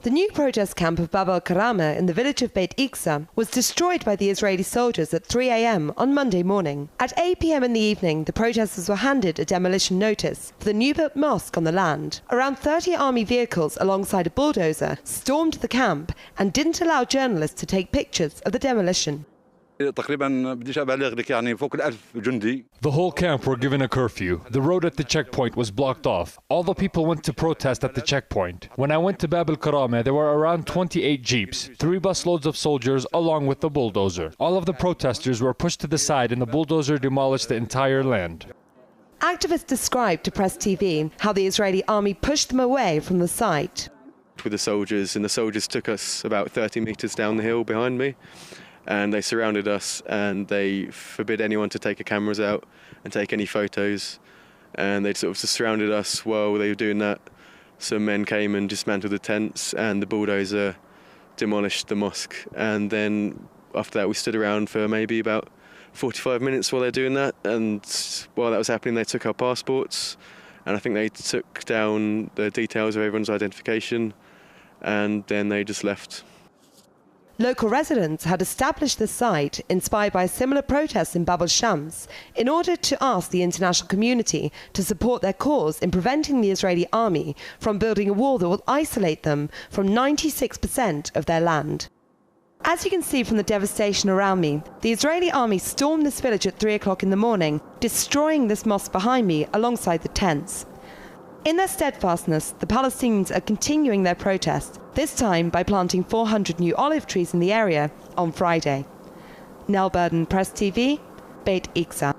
The new protest camp of Bab al-Karama in the village of Beit Iqsa was destroyed by the Israeli soldiers at 3 a.m. on Monday morning. At 8 p.m. in the evening, the protesters were handed a demolition notice for the new-built mosque on the land. Around 30 army vehicles alongside a bulldozer stormed the camp and didn't allow journalists to take pictures of the demolition. The whole camp were given a curfew. The road at the checkpoint was blocked off. All the people went to protest at the checkpoint. When I went to Bab al-Karama, there were around 28 jeeps, 3 busloads of soldiers along with the bulldozer. All of the protesters were pushed to the side and the bulldozer demolished the entire land. Activists described to Press TV how the Israeli army pushed them away from the site. With the soldiers, and the soldiers took us about 30 meters down the hill behind me. And they surrounded us and they forbid anyone to take their cameras out and take any photos. And they sort of just surrounded us while they were doing that. Some men came and dismantled the tents and the bulldozer demolished the mosque. And then after that we stood around for maybe about 45 minutes while they're doing that. And while that was happening, they took our passports. And I think they took down the details of everyone's identification. And then they just left. Local residents had established the site, inspired by similar protests in Bab al-Shams, in order to ask the international community to support their cause in preventing the Israeli army from building a wall that will isolate them from 96% of their land. As you can see from the devastation around me, the Israeli army stormed this village at 3 o'clock in the morning, destroying this mosque behind me alongside the tents. In their steadfastness, the Palestinians are continuing their protest, this time by planting 400 new olive trees in the area on Friday. Nell Burden, Press TV, Beit Iqsa.